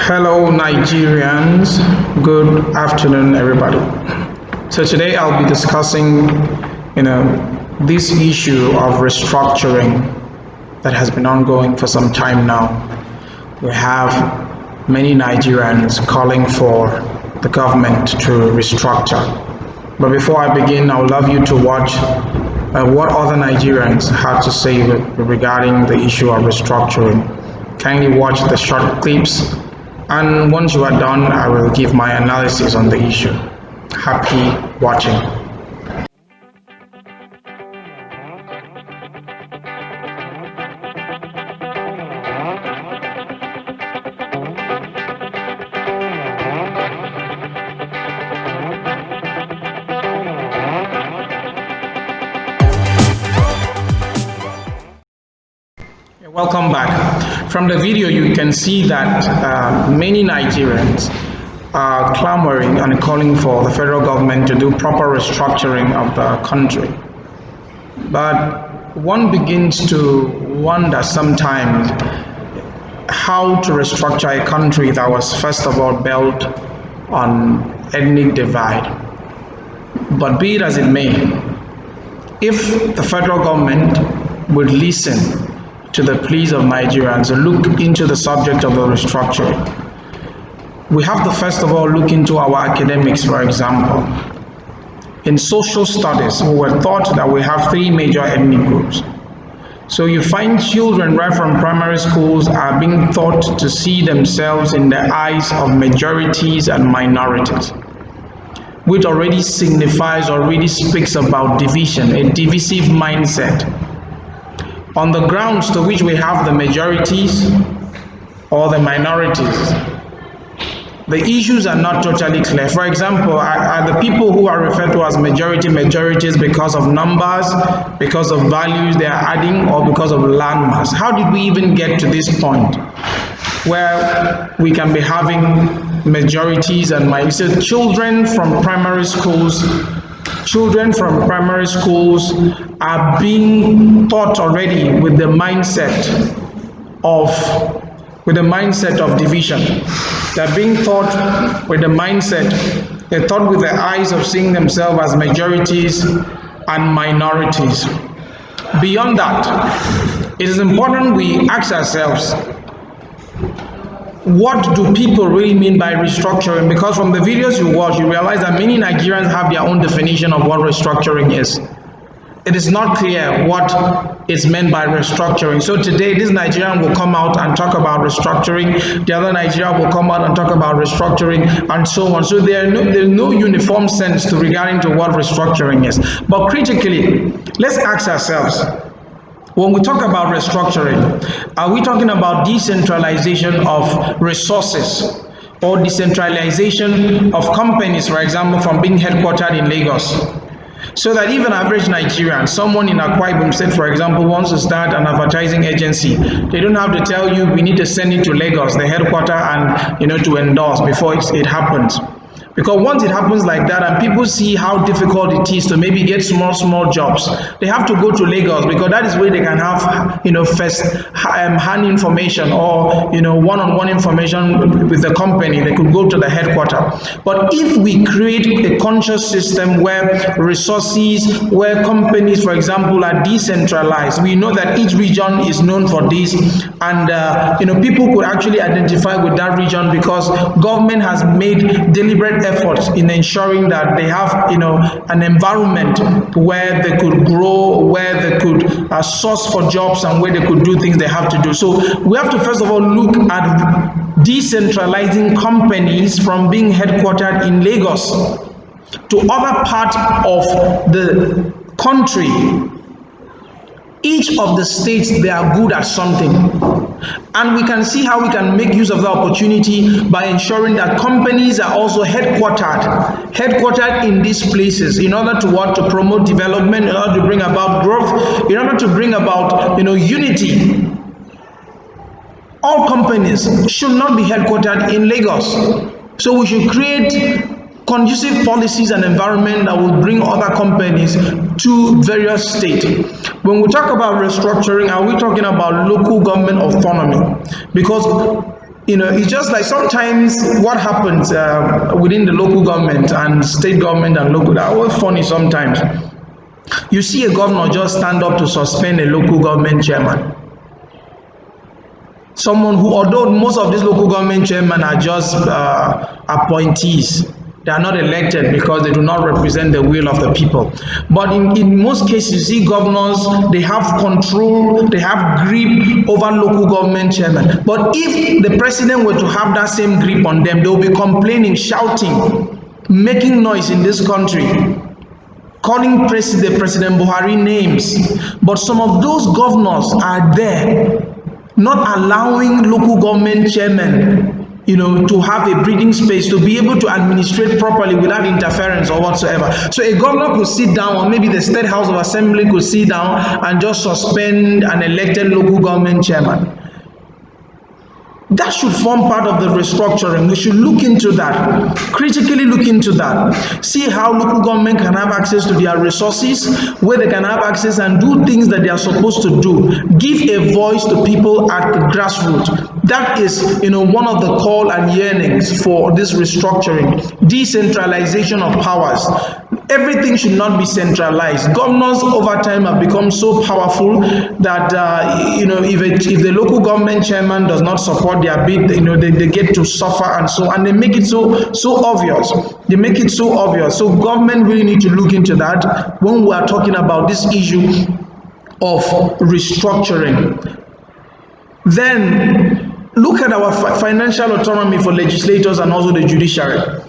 Hello, Nigerians. Good afternoon, everybody. So today I'll be discussing, this issue of restructuring that has been ongoing for some time now. We have many Nigerians calling for the government to restructure. But before I begin, I would love you to watch what other Nigerians have to say regarding the issue of restructuring. Kindly watch the short clips, and once you are done, I will give my analysis on the issue. Happy watching. Welcome back. From the video, you can see that many Nigerians are clamoring and calling for the federal government to do proper restructuring of the country. But one begins to wonder sometimes how to restructure a country that was first of all built on ethnic divide. But be it as it may, if the federal government would listen to the pleas of Nigerians and look into the subject of the restructuring, we have to first of all look into our academics. For example, in social studies, we were taught that we have three major ethnic groups. So you find children right from primary schools are being taught to see themselves in the eyes of majorities and minorities, which already signifies, already speaks about division, a divisive mindset. On the grounds to which we have the majorities or the minorities, the issues are not totally clear. For example, are the people who are referred to as majorities because of numbers, because of values they are adding, or because of landmass? How did we even get to this point where we can be having majorities and minorities? So children from primary schools are being taught already with the mindset of division. They're being taught with the mindset, they're taught with the eyes of seeing themselves as majorities and minorities. Beyond that, it is important we ask ourselves, what do people really mean by restructuring? Because from the videos you watch, you realize that many Nigerians have their own definition of what restructuring is. It is not clear what is meant by restructuring. So today, this Nigerian will come out and talk about restructuring. The other Nigerian will come out and talk about restructuring, and so on. So there's no uniform sense to regarding to what restructuring is. But critically, let's ask ourselves, when we talk about restructuring, are we talking about decentralization of resources or decentralization of companies, for example, from being headquartered in Lagos? So that even average Nigerian, someone in Akwa Ibom State, for example, wants to start an advertising agency, they don't have to tell you we need to send it to Lagos, the headquarter, and to endorse before it happens. Because once it happens like that and people see how difficult it is to maybe get small jobs, they have to go to Lagos, because that is where they can have first hand information or one-on-one information with the company. They could go to the headquarter. But if we create a conscious system where resources, where companies, for example, are decentralized, we know that each region is known for this, and people could actually identify with that region because government has made deliberate efforts in ensuring that they have an environment where they could grow, where they could source for jobs, and where they could do things they have to do. So we have to first of all look at decentralizing companies from being headquartered in Lagos to other parts of the country. Each of the states, they are good at something, and we can see how we can make use of the opportunity by ensuring that companies are also headquartered in these places in order to promote development, in order to bring about growth, in order to bring about unity. All companies should not be headquartered in Lagos, so we should create conducive policies and environment that will bring other companies to various states. When we talk about restructuring, are we talking about local government autonomy? Because It's just like sometimes what happens within the local government and state government and local, that was funny sometimes. You see a governor just stand up to suspend a local government chairman. Someone who, although most of these local government chairmen are just appointees, they are not elected because they do not represent the will of the people. But in most cases, you see governors, they have control, they have grip over local government chairmen. But if the president were to have that same grip on them, they will be complaining, shouting, making noise in this country, calling President Buhari names. But some of those governors are there, not allowing local government chairmen to have a breathing space to be able to administrate properly without interference or whatsoever. So a governor could sit down, or maybe the State House of Assembly could sit down and just suspend an elected local government chairman. That should form part of the restructuring. We should look into that, critically look into that. See how local government can have access to their resources, where they can have access and do things that they are supposed to do. Give a voice to people at the grassroots. That is, one of the call and yearnings for this restructuring. Decentralization of powers. Everything should not be centralized. Governors over time have become so powerful that if the local government chairman does not support their bid, they get to suffer and so, and they make it so obvious. They make it so obvious. So government really need to look into that when we are talking about this issue of restructuring. Then look at our financial autonomy for legislators and also the judiciary.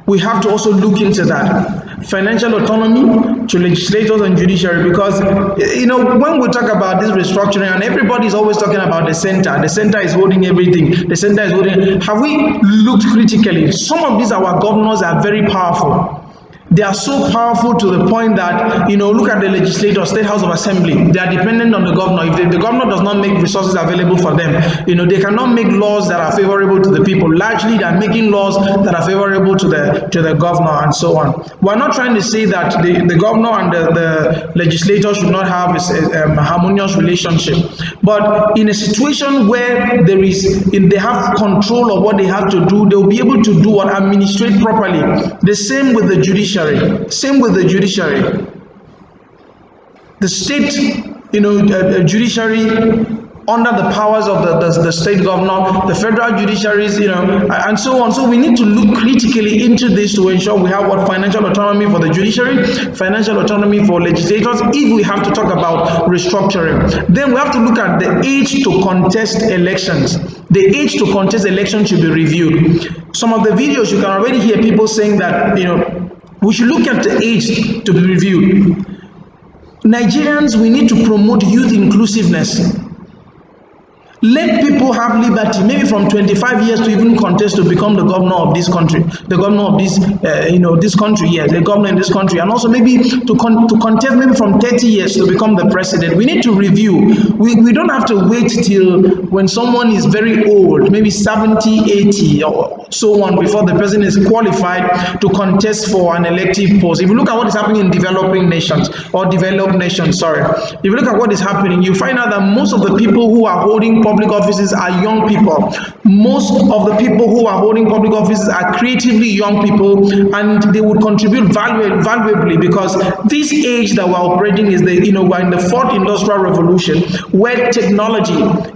We have to also look into that. Financial autonomy to legislators and judiciary, because when we talk about this restructuring, and everybody is always talking about the center is holding everything, the center is holding. Have we looked critically? Some of these our governors are very powerful. They are so powerful to the point that, look at the legislature, State House of Assembly. They are dependent on the governor. If the governor does not make resources available for them, they cannot make laws that are favorable to the people. Largely, they are making laws that are favorable to the governor and so on. We are not trying to say that the governor and the legislature should not have a harmonious relationship. But in a situation where they have control of what they have to do, they will be able to do and administrate properly. The same with the judiciary. Same with the judiciary. The state, judiciary under the powers of the state governor, the federal judiciaries, and so on. So we need to look critically into this to ensure we have financial autonomy for the judiciary, financial autonomy for legislators, if we have to talk about restructuring. Then we have to look at the age to contest elections. The age to contest elections should be reviewed. Some of the videos you can already hear people saying that, we should look at the age to be reviewed. Nigerians, we need to promote youth inclusiveness. Let people have liberty, maybe from 25 years to even contest to become the governor of this country, the governor of this, this country, yes, the governor in this country, and also maybe to contest maybe from 30 years to become the president. We need to review. We don't have to wait till when someone is very old, maybe 70, 80, or so on, before the person is qualified to contest for an elective post. If you look at what is happening in developing nations, or developed nations, sorry, if you look at what is happening, you find out that most of the people who are holding public offices are young people. Most of the people who are holding public offices are creatively young people, and they would contribute valuably, because this age that we're operating is we're in the fourth industrial revolution, where technology,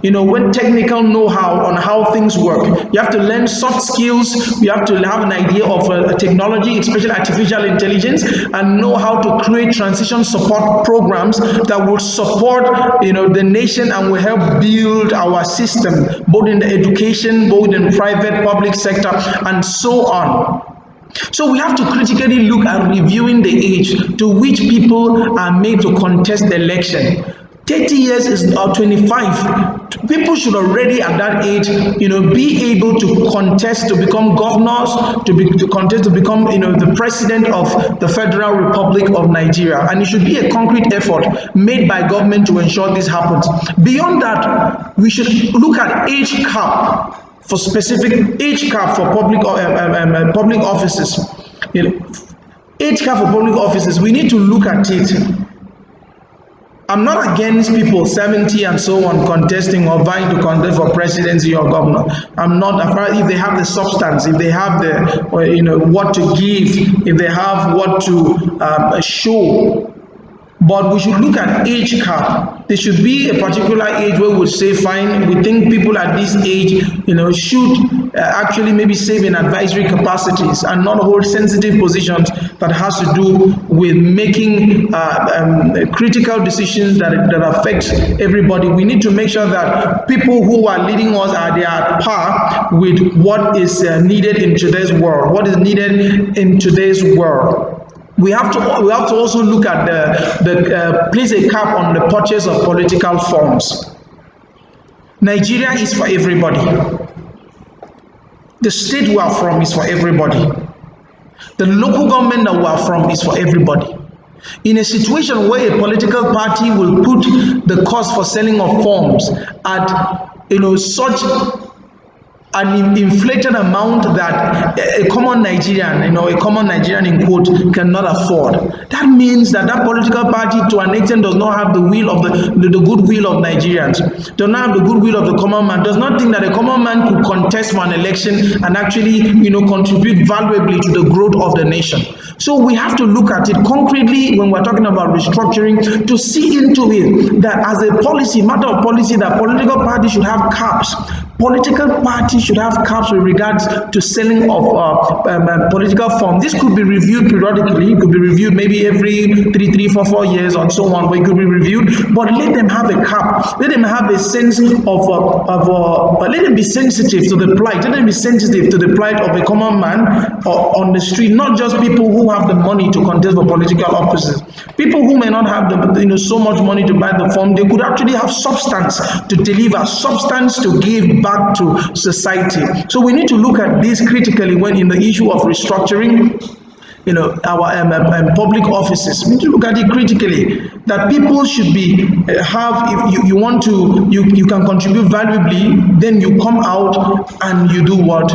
when technical know-how on how things work, you have to learn soft skills, you have to have an idea of technology, especially artificial intelligence, and know how to create transition support programs that will support the nation and will help build our system, both in the education, both in private, public sector, and so on. So we have to critically look at reviewing the age to which people are made to contest the election. 30 years is 25. People should already at that age, be able to contest to become governors, to contest to become, the president of the Federal Republic of Nigeria. And it should be a concrete effort made by government to ensure this happens. Beyond that, we should look at age cap for specific age cap for public offices. Age cap for public offices. We need to look at it. I'm not against people 70 and so on contesting or vying to contest for presidency or governor. I'm not. If they have the substance, if they have the what to give, if they have what to show. But we should look at age cap. There should be a particular age where we would say, fine, we think people at this age, should actually maybe serve in advisory capacities and not hold sensitive positions that has to do with making critical decisions that affect everybody. We need to make sure that people who are leading us they are at par with what is needed in today's world. What is needed in today's world. We have to also look at place a cap on the purchase of political forms. Nigeria is for everybody. The state we are from is for everybody. The local government that we are from is for everybody. In a situation where a political party will put the cost for selling of forms at such an inflated amount that a common Nigerian, in quote, cannot afford. That means that political party, to an extent, does not have the will of the goodwill of Nigerians, does not have the goodwill of the common man, does not think that a common man could contest for an election and actually, contribute valuably to the growth of the nation. So we have to look at it concretely when we're talking about restructuring, to see into it that as a matter of policy, that political parties should have caps. Political parties should have caps with regards to selling of political forms. This could be reviewed periodically. It could be reviewed maybe every 4 years or so on, where it could be reviewed. But let them have a cap. Let them have a sense let them be sensitive to the plight. Let them be sensitive to the plight of a common man on the street, not just people who have the money to contest for political offices. People who may not have so much money to buy the form, they could actually have substance to deliver, substance to give back to society. So we need to look at this critically when in the issue of restructuring our public offices. We need to look at it critically, that people should be if you want to you can contribute valuably, then you come out and you do what?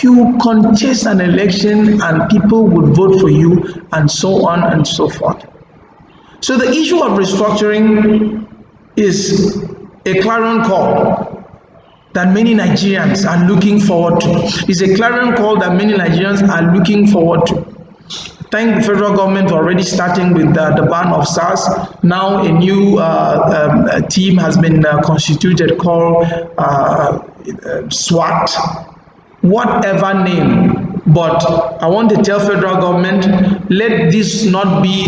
You contest an election and people would vote for you, and so on and so forth. So the issue of restructuring is a clarion call that many Nigerians are looking forward to. It's a clarion call that many Nigerians are looking forward to. Thank the federal government for already starting with the ban of SARS. Now a new team has been constituted called SWAT, whatever name. But I want to tell federal government, let this not be